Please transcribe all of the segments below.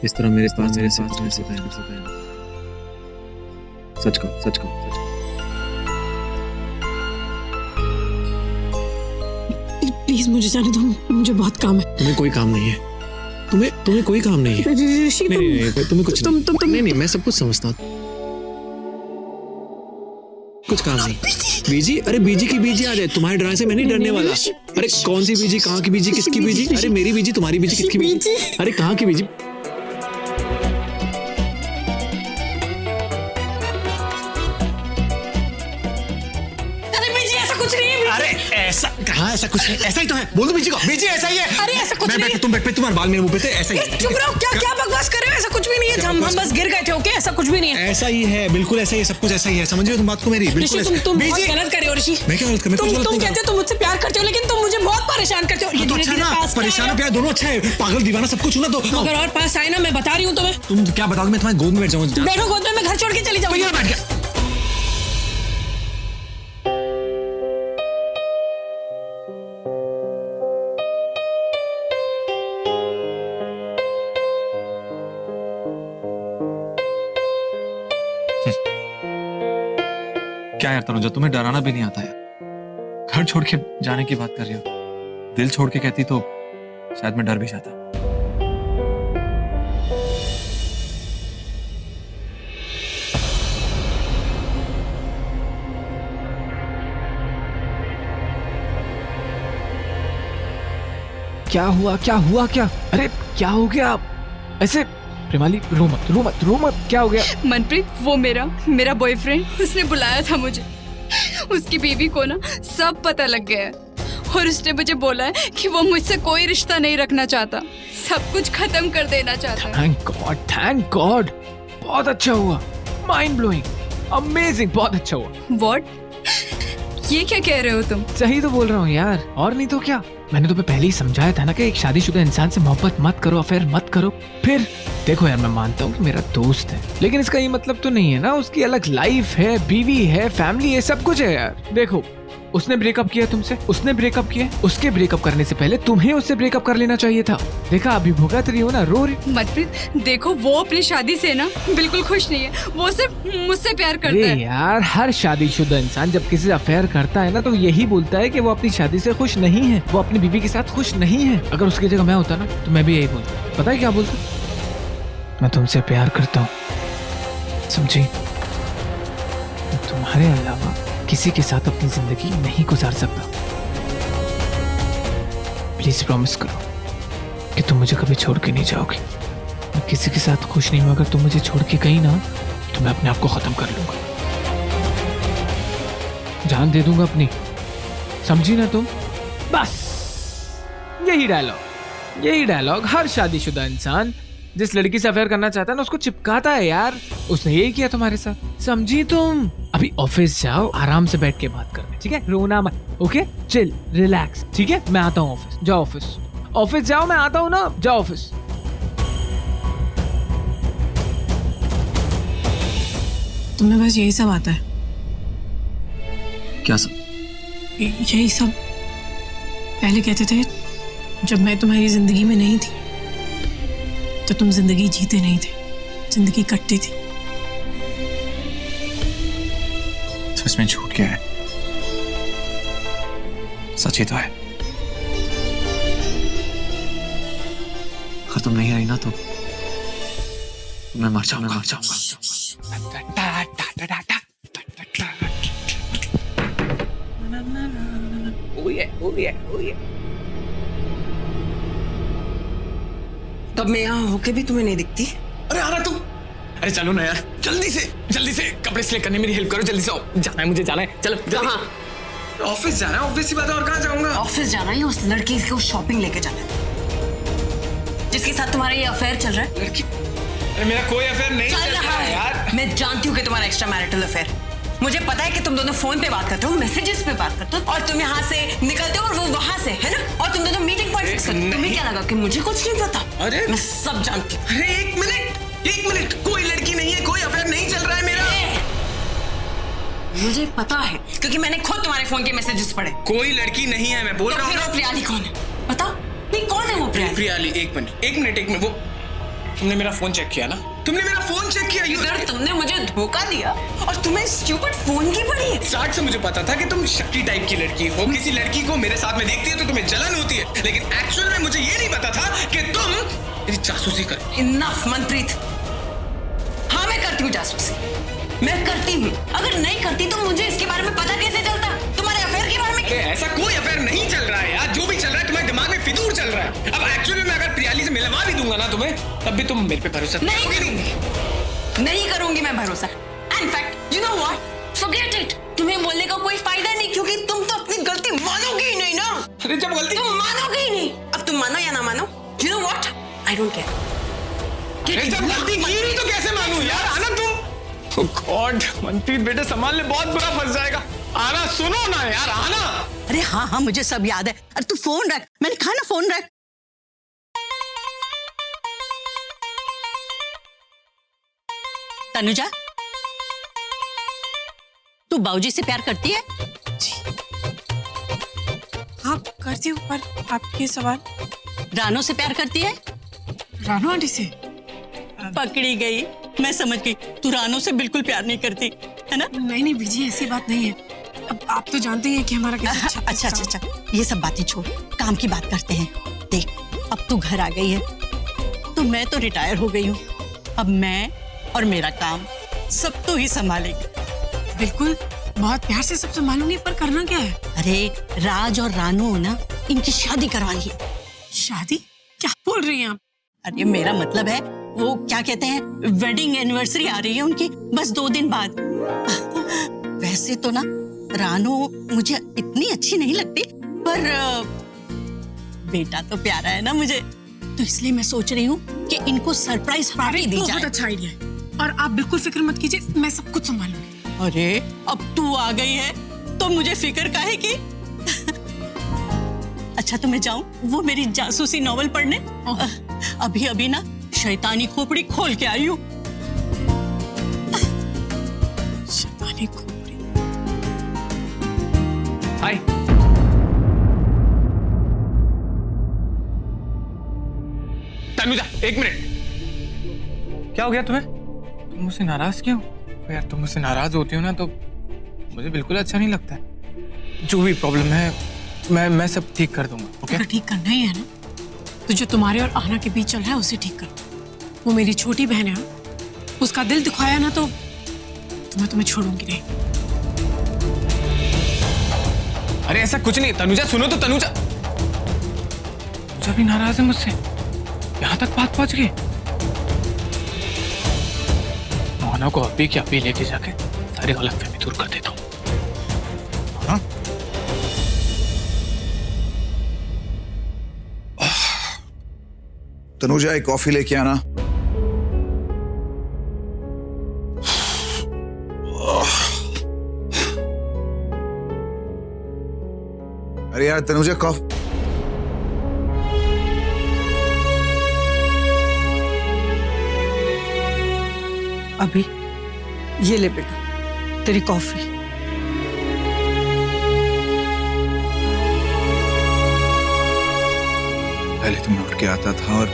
इस तरह मेरे पास मेरे साथ में सिखाया सच कहो सच कहो प्लीज मुझे जाने दो, मुझे बहुत काम है। तुम्हें कोई काम नहीं है, तुम्हें कोई काम नहीं है। ऋषि नहीं, तुम्हें कुछ तुम नहीं, मैं सब कुछ समझता हूँ। कुछ काम नहीं। बीजी, अरे बीजी की बीजी आ जाए, तुम्हारे डराने से मैं नहीं डरने वाला। अरे कौन सी बीजी, कहाँ की बीजी, किसकी बीजी? अरे मेरी बीजी, तुम्हारी बीजी, किसकी बीजी? अरे कहाँ की बीजी? अरे ऐसा कहाँ, ऐसा कुछ नहीं, ऐसा ही तो है। बोल दो बीजी को, बीजी ऐसा ही है। अरे ऐसा कुछ नहीं है। तुम बैठ पे, तुम्हारे बाल मेरे मुंह पे थे, ऐसा ही है। चुप रहो, क्या बकवास कर रहे हो? ऐसा कुछ भी नहीं है, हम बस गिर गए थे। ओके, ऐसा कुछ भी नहीं है। ऐसा ही है, बिल्कुल ऐसा ही है, सब कुछ ऐसा ही है। समझ रहे हो तुम बात को मेरी? बिल्कुल ऋषि, तुम बहुत गलत कर रहे हो ऋषि। मैं क्या गलत कर रहा हूं? तुम कहते हो तुम मुझसे प्यार करते हो, लेकिन तुम मुझे बहुत परेशान करते हो। ये तो धीरे अच्छा धीरे ना, पास परेशान प्यार दोनों अच्छा है। पागल दीवाना सब कुछ ना तो अगर और पास आए ना, मैं बता रही हूँ तुम्हें। तुम क्या बताओगे? मैं तुम्हारी गोद में बैठ जाऊंगा। बैठो गोद में, मैं घर छोड़ के चली जाऊंगी। बैठ गया। क्या यार तनुजा, तुम्हें डराना भी नहीं आता है। घर छोड़ के जाने की बात कर रही हो। दिल छोड़ के कहती तो शायद मैं डर भी जाता। क्या हुआ क्या? अरे क्या हो गया? ऐसे प्रेमाली, रो मत, क्या हो गया? मनप्रीत, वो मेरा बॉयफ्रेंड, उसने बुलाया था मुझे। उसकी बीवी को ना सब पता लग गया है और उसने मुझे बोला है कि वो मुझसे कोई रिश्ता नहीं रखना चाहता, सब कुछ खत्म कर देना चाहता है। थैंक गॉड, बहुत अच्छा हुआ, माइंड ब्लोइंग, अमेजिंग, बहुत अच्छा हुआ। व्हाट? ये क्या कह रहे हो तुम? सही तो बोल रहा हूँ यार, और नहीं तो क्या। मैंने तुम्हें पहले ही समझाया था ना कि एक शादीशुदा इंसान से मोहब्बत मत करो, अफेयर मत करो। फिर देखो यार, मैं मानता हूँ कि मेरा दोस्त है, लेकिन इसका ये मतलब तो नहीं है ना उसकी अलग लाइफ है, बीवी है, फैमिली है, सब कुछ है यार। देखो, उसने ब्रेकअप किया तुमसे, उसने ब्रेकअप किया, उसके ब्रेकअप करने से पहले तुम्हें उससे ब्रेकअप कर लेना चाहिए था। देखा, अभी भुगत रही हो ना, रो रही। मनप्रीत देखो, वो अपनी शादी से ना बिल्कुल खुश नहीं है, वो सिर्फ मुझसे प्यार करता है। यार, हर शादीशुदा इंसान जब किसी से अफेयर करता है ना, तो यही बोलता है कि वो अपनी शादी से खुश नहीं है, वो अपनी बीवी के साथ खुश नहीं है। अगर उसकी जगह मैं होता ना, तो मैं भी यही बोलता। पता है क्या बोलता? मैं तुमसे प्यार करता हूँ, समझी? तुम्हारे अलावा किसी के साथ अपनी जिंदगी नहीं गुजार सकता। प्लीज प्रॉमिस करो कि तुम मुझे कभी छोड़ के नहीं जाओगी। मैं किसी के साथ खुश नहीं हूं, अगर तुम मुझे छोड़ के गई ना, तो मैं अपने आप को खत्म कर लूंगा, जान दे दूंगा अपनी, समझी ना तुम? बस यही डायलॉग हर शादीशुदा इंसान जिस लड़की से अफेयर करना चाहता है ना, उसको चिपकाता है यार। उसने यही किया तुम्हारे साथ, समझी तुम? अभी ऑफिस जाओ, आराम से बैठ के बात करने, ठीक है? रोना मत, ओके? चिल, रिलैक्स, ठीक है? मैं आता हूँ ऑफिस। जाओ ऑफिस जाओ, मैं आता हूँ ना, जाओ ऑफिस। तुम्हें बस यही सब आता है? क्या सब? यही सब पहले कहते थे जब मैं तुम्हारी जिंदगी में नहीं थी, तो तुम जिंदगी जीते नहीं थे, जिंदगी कटती थी। तो इसमें झूठ क्या है? सच ही तो है। अगर तुम नहीं आई ना, तो मैं मर जाऊंगा। तब मैं यहाँ होके भी तुम्हें नहीं दिखती? अरे आना तुम, अरे चलो ना यार, जल्दी से कपड़े सिलेक्ट करने में मेरी हेल्प करो, जल्दी से आओ। जाना है, मुझे जाना है, चलो। कहाँ? ऑफिस जाना है, ऑफिस की बात है, और कहाँ जाऊंगा? ऑफिस जाना है या उस लड़की को शॉपिंग लेके जाना है जिसके साथ तुम्हारा ये अफेयर चल रहा है? लड़की? अरे मेरा कोई अफेयर नहीं चल रहा है यार। मैं जानती हूँ कि तुम्हारा एक्स्ट्रा मैरिटल अफेयर। मुझे पता है कि तुम दोनों फोन पे बात करते हो, मैसेजेस पे बात करते हो, और तुम यहाँ से निकलते हो और वो वहां से, है ना? और तुम दोनों मीटिंग पॉइंट फिक्स करते हो। तुम्हें क्या लगा कि मुझे कुछ नहीं पता? अरे मैं सब जानती हूँ। अरे एक मिनट, कोई लड़की नहीं है, कोई अफेयर नहीं चल रहा है मेरा। मुझे पता है क्योंकि मैंने खुद तुम्हारे फोन के मैसेजेस पढ़े। कोई लड़की नहीं है, मैं बोल रहा हूँ। फिर वो प्रियाली कौन है? बताओ, नहीं कौन है वो प्रियाली? प्रियाली, एक मिनट, वो तुमने मेरा फोन चेक किया ना? तुमने मेरा फोन चेक किया? इधर तुमने मुझे धोखा दिया और तुम्हें स्टूपिड फोन की पड़ी है। स्टार्ट से मुझे पता था कि तुम शक्की टाइप की लड़की हो। किसी लड़की को मेरे साथ में देखती है तो तुम्हें जलन होती है, लेकिन एक्चुअल में मुझे ये नहीं पता था कि तुम मेरी जासूसी कर। इनफ मनप्रीत। हाँ मैं करती हूँ जासूसी, मैं करती हूँ। अगर नहीं करती तो मुझे इसके बारे में पता कैसे चलता? तुम्हारे अफेयर के बारे में? ऐसा कोई अफेयर नहीं चल रहा है यार। जो भी चल रहा है तुम्हारे दिमाग में फितूर चल रहा है। अब एक्चुअली मैं अगर प्रियाली से मिलवा भी दूंगा ना तुम्हें, तब भी तुम मेरे पे भरोसा नहीं करूंगी, नहीं करूंगी मैं भरोसा। In fact you know what, forget it. तुम्हें बोलने का कोई फायदा नहीं, क्योंकि तुम तो अपनी गलती मानोगे ही नहीं ना। अरे जब गलती तुम मानोगे ही नहीं। अब तुम मानो या ना मानो, you know what, I don't care. जब गलती की नहीं तो कैसे मानूं यार? आना तुम। गॉड मनप्रीत बेटे संभालने बहुत बुरा फंस जाएगा। आना, सुनो ना यार, आना। अरे हाँ हाँ मुझे सब याद है। अरे तू फोन रख, मैंने कहा ना फोन रख। तनुजा, तू बाबूजी से प्यार करती है? हाँ करती हूँ, पर आपके सवाल। रानो से प्यार करती है? रानू आंटी से? पकड़ी गई, मैं समझ गई। तू रानो से बिल्कुल प्यार नहीं करती है ना? नहीं नहीं बीजी, ऐसी बात नहीं है। अब आप तो जानते हैं कि हमारा कैसा अच्छा, ये सब बातें छोड़, काम की बात करते हैं। देख, अब तू घर आ गई है तो मैं तो रिटायर हो गई हूँ। अब मैं और मेरा काम सब तू ही संभालेगी। बिल्कुल, बहुत प्यार से सब संभालूंगी, पर करना क्या है? अरे राज और रानू ना, इनकी शादी करवानी है। शादी? क्या बोल रही हैं आप? अरे मेरा मतलब है, वो क्या कहते हैं, वेडिंग एनिवर्सरी आ रही है उनकी बस 2 दिन बाद। वैसे तो ना रानू मुझे इतनी अच्छी नहीं लगती, पर बेटा तो प्यारा है ना मुझे, तो इसलिए मैं सोच रही हूँ कि इनको सरप्राइज पार्टी दी जाए। बहुत अच्छा आइडिया है, और आप बिल्कुल फिक्र मत कीजिए, मैं सब कुछ संभालूंगी। अरे अब तू आ गई है तो मुझे फिक्र काहे की? अच्छा तो मैं जाऊं वो मेरी जासूसी नॉवल पढ़ने? अभी अभी ना शैतानी खोपड़ी खोल के आई हूँ। शैतानी खोपड़ी। हाय। तनुजा, 1 मिनट। क्या हो गया तुम्हें? तुम मुझसे नाराज क्यों? यार तुम मुझसे नाराज होती हो ना तो मुझे बिल्कुल अच्छा नहीं लगता है। जो भी प्रॉब्लम है मैं सब ठीक कर दूंगा। ओके? अगर ठीक करना ही है ना, तो जो तुम्हारे और आहना के बीच चल रहा है उसे ठीक करो। वो मेरी छोटी बहन है, उसका दिल दुखाया ना तो मैं तुम्हें छोड़ूंगी नहीं। अरे ऐसा कुछ नहीं। तनुजा सुनो तो, तनुजा भी नाराज है मुझसे, यहाँ तक बात पहुंच गई। मोहना को अभी की अभी लेके जाके सारी गलतफहमी दूर कर देता हूँ। हाँ? तनुजा एक कॉफी लेके आना। अरे यार तनुजा कॉफी। अभी ये ले बेटा तेरी कॉफी। पहले तो मैं उठ के आता था और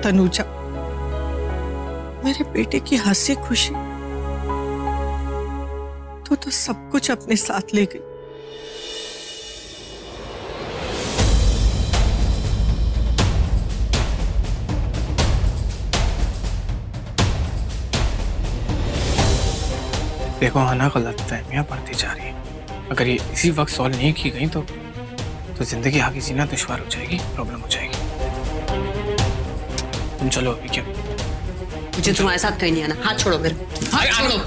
तनुजा, मेरे बेटे की हंसी खुशी तो सब कुछ अपने साथ ले गई। देखो आना, गलतफहमियां बढ़ती जा रही है। अगर ये इसी वक्त सॉल्व नहीं की गई तो जिंदगी आगे जीना दुश्वार हो जाएगी, प्रॉब्लम हो जाएगी। तुम चलो अभी। क्या मुझे तुम्हारे साथ कहीं नहीं आना। हाथ छोड़ो मेरे, हाथ छोड़ो,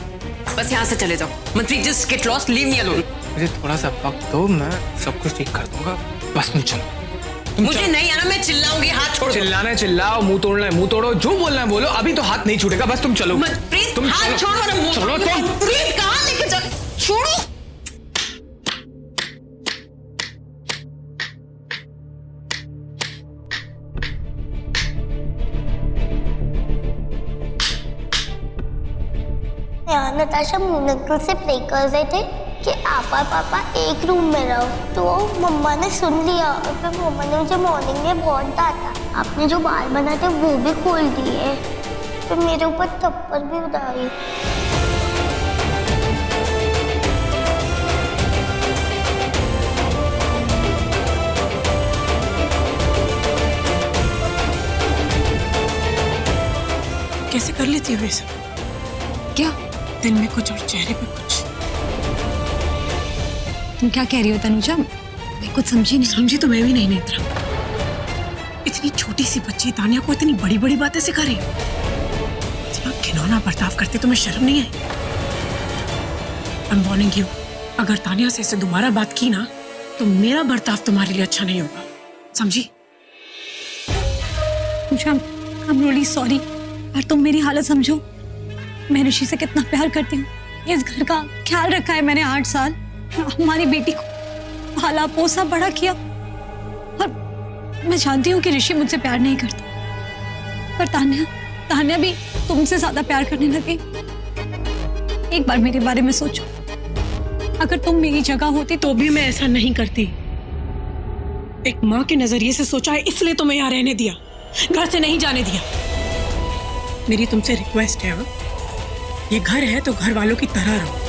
बस यहाँ से चले जाओ। मंत्री just get lost, leave me alone. मुझे थोड़ा सा वक्त दो, मैं सब कुछ ठीक कर दूंगा। बस तुम चलो। मुझे नहीं आना, मैं चिल्लाऊंगी। हाथ छोड़ो। चिल्लाना है चिल्लाओ, मुंह तोड़ना है मुंह तोड़ो, जो बोलना है बोलो। अभी तो हाथ नहीं छूटेगा, बस तुम चलो। मनप्रीत तुम हाथ छोड़ो ना। चलो तुम। मनप्रीत कहाँ लेके जा, छोड़ो। यहाँ नताशा मून अंकल से प्रे कर रहे थे कि आप और पापा एक रूम में रहो, तो मम्मा ने सुन लिया और फिर मम्मा ने मुझे मॉर्निंग में बहुत डांटा। आपने जो बाल बनाए थे वो भी खोल दिए, फिर मेरे ऊपर थप्पड़ भी उड़ाई। कैसे कर लेती हो ये सब? क्या दिल में कुछ और चेहरे पे कुछ? तुम क्या कह रही हो तनुजा? मैं कुछ समझी नहीं। समझी तो मैं भी नहीं नेत्रा। इतनी छोटी सी बच्ची तानिया को इतनी बड़ी बड़ी बातें सिखा रही हो। इतना घिनौना बर्ताव करते तुम्हें शर्म नहीं आई? आई एम वार्निंग यू, अगर तानिया से इसे दोबारा बात की ना तो मेरा बर्ताव तुम्हारे लिए अच्छा नहीं होगा, समझी? आई एम रियली सॉरी, पर तुम मेरी हालत समझो। मैं ऋषि से कितना प्यार करती हूँ। इस घर का ख्याल रखा है मैंने 8 साल। हमारी बेटी को पाला पोसा बड़ा किया, और मैं जानती हूँ कि ऋषि मुझसे प्यार नहीं करता, पर तान्या भी तुमसे ज्यादा प्यार करने लगी। एक बार मेरे बारे में सोचो, अगर तुम मेरी जगह होती तो भी मैं ऐसा नहीं करती। एक माँ के नजरिए से सोचा है, इसलिए तुम्हें यहाँ रहने दिया, घर से नहीं जाने दिया। मेरी तुमसे रिक्वेस्ट है, ये घर है तो घर वालों की तरह रहो।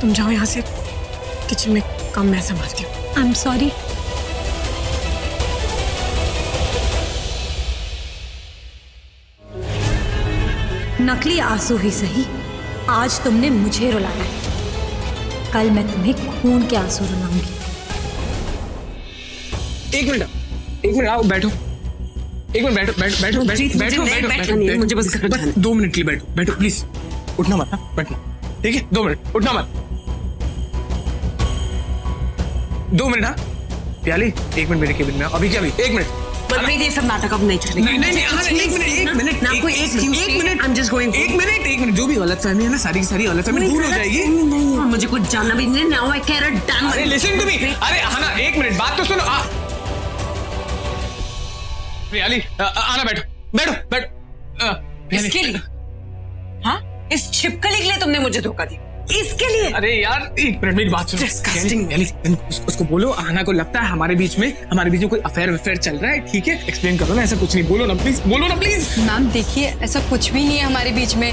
तुम जाओ यहाँ से, किचन में काम मैं संभालती हूँ। I am sorry. नकली आंसू ही सही, आज तुमने मुझे रुलाया है, कल मैं तुम्हें खून के आंसू रुलाऊंगी। एक मिनट आओ, बैठो। एक मिनट, बैठो। मुझे बस 2 मिनट के लिए बैठो प्लीज। उठना मत, बैठना, ठीक है? 2 मिनट, उठना मत। 2 मिनट। हाँ प्याली, 1 मिनट मेरे केबिन में। अभी क्या? 1 मिनट। मनप्रीत, ये सब नाटक अब नहीं चलेगा। नहीं, एक मिनट ना, कोई excuse नहीं। 1 मिनट, जो भी गलतफहमी है ना, सारी की सारी गलतफहमी दूर हो जाएगी। नहीं, मुझे कुछ जानना भी नहीं। Now I care a dam. अरे लिसन टू मी। अरे आना, 1 मिनट, बात तो सुनो। प्याली, आना, बैठो। इसके लिए? हाँ, इस छिपकली के लिए तुमने मुझे धोखा दिया? इसके लिए? अरे यार 1 मिनट मेरी बात सुनो। उसको बोलो, आना को लगता है हमारे बीच में कोई अफेयर चल रहा है, ठीक है? एक्सप्लेन करो ना, ऐसा कुछ नहीं। बोलो ना प्लीज। मैम देखिए, ऐसा कुछ भी नहीं है हमारे बीच में।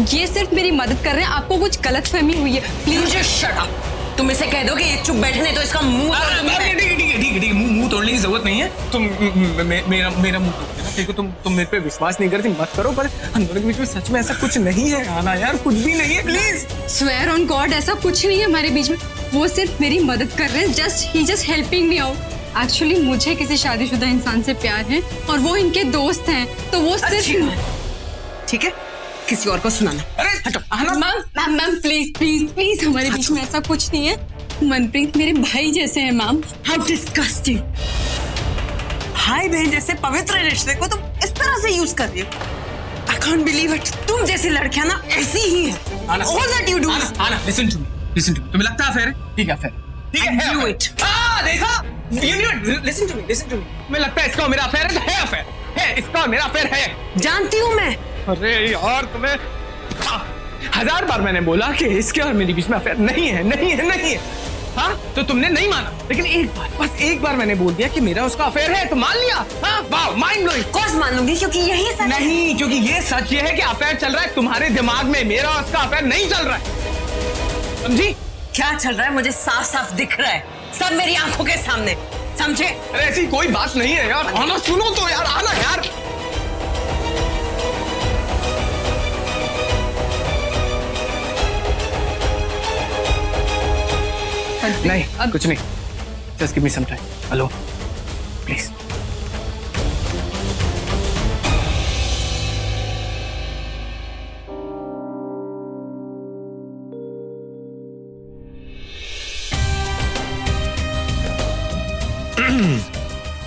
ये सिर्फ मेरी मदद कर रहे हैं, आपको कुछ गलतफहमी हुई है। Please just shut up. तुम इसे कह दो कि ये चुप बैठे, नहीं तो इसका मुंह ठीक है, मुंह तोड़ने की जरूरत नहीं है। तुम मेरा मुंह तोड़ देना, ठीक है? तुम मेरे पे विश्वास नहीं करती, मत करो, पर हम दोनों के बीच में सच में ऐसा कुछ नहीं है। आना यार, कुछ भी नहीं है, प्लीज। स्वेयर ऑन गॉड, ऐसा कुछ नहीं है हमारे बीच में। वो सिर्फ मेरी मदद कर रहे हैं, he just helping me out. Actually मुझे किसी शादीशुदा इंसान से प्यार है और वो इनके दोस्त हैं, तो वो सिर्फ। ठीक है, किसी और को सुनाना। अरे हटो। मैम प्लीज, हमारे बीच में ऐसा कुछ नहीं है। मनप्रीत मेरे भाई जैसे हैं मैम। How disgusting. भाई बहन जैसे पवित्र रिश्ते को तुम इस तरह से यूज कर रही हो। I can't believe it. तुम जैसी लड़कियां ना ऐसी ही है। All that you do. Listen to me. तुम्हें लगता है अफेयर? ठीक है, अफेयर। ठीक है, do it. देखा? Listen to me. तुम्हें लगता है इसका और मेरा अफेयर है? तो है अफेयर। है, इसका और मेरा अफेयर है। जानती हूँ मैं। अरे यार, तुम्हें 1000 बार मैंने बोला कि इसके और मेरे बीच में अफेयर नहीं है। हाँ, तो तुमने नहीं माना, लेकिन बस एक बार मैंने बोल दिया कि मेरा उसका अफेयर है, तो मान लिया। हाँ, वाह, माइंड ब्लोइंग। कोर्स मान लूंगी, क्योंकि यही सच नहीं, क्योंकि ये सच ये है कि अफेयर चल रहा है तुम्हारे दिमाग में, मेरा उसका अफेयर नहीं चल रहा है। समझी? क्या चल रहा है मुझे साफ साफ दिख रहा है, सब मेरी आंखों के सामने, समझे? अरे ऐसी कोई बात नहीं है यार। आना, सुनो तो यार, आना यार। नहीं, कुछ नहीं। Just give me some time. Hello, please.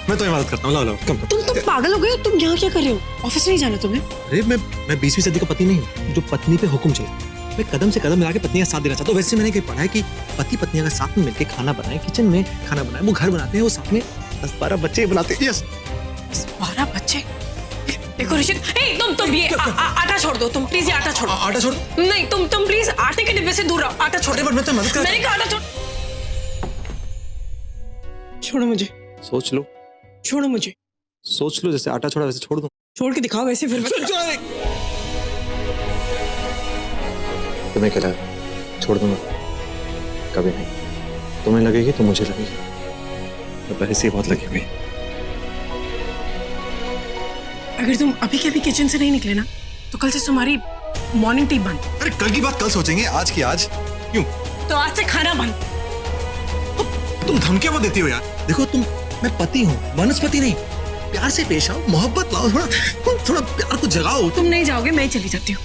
मैं तुम्हें मदद करता हूँ। लो कम। तुम पागल हो गए हो? तुम यहाँ क्या कर रहे हो? ऑफिस नहीं जाना तुम्हें? अरे मैं 20वीं सदी का पति नहीं हूँ जो पत्नी पे हुक्म चले। मैं कदम से कदम मिला के पत्नी का साथ देना चाहता हूँ। वैसे मैंने कहीं पढ़ा है कि पति पत्नी अगर साथ में मिलकर खाना बनाए, किचन में खाना बनाए, वो घर बनाते हैं, वो साथ में 10-12 बच्चे बनाते हैं। यस, 12 बच्चे? देखो ऋषिक, तुम ये आटा छोड़ दो, तुम प्लीज ये आटा छोड़ो। आटा छोड़? नहीं, तुम प्लीज आटे के डिब्बे से दूर रहो, आटा छोड़ो। अरे बट मैं तो मदद कर। मैंने कहा आटा छोड़। छोड़ो मुझे, सोच लो, छोड़ो मुझे, सोच लो, जैसे आटा छोड़ा वैसे छोड़ दो। छोड़ के दिखाओ वैसे फिर तुम्हें क्या लगा छोड़ दूंगा? कभी नहीं। तुम्हें लगेगी तो मुझे लगेगी, तो पहले से ही बहुत लगी हुई। अगर तुम अभी के अभी किचन से नहीं निकले ना तो कल से तुम्हारी मॉर्निंग टी बंद। अरे कल की बात कल सोचेंगे, आज की आज। क्यों? तो आज से खाना बंद। तुम धमकियां मत देती हो यार। देखो मैं पति हूँ, वनस्पति नहीं। प्यार से पेश आओ, मोहब्बत लाओ, थोड़ा प्यार को जगाओ। तुम नहीं जाओगे, मैं ही चली जाती हूँ।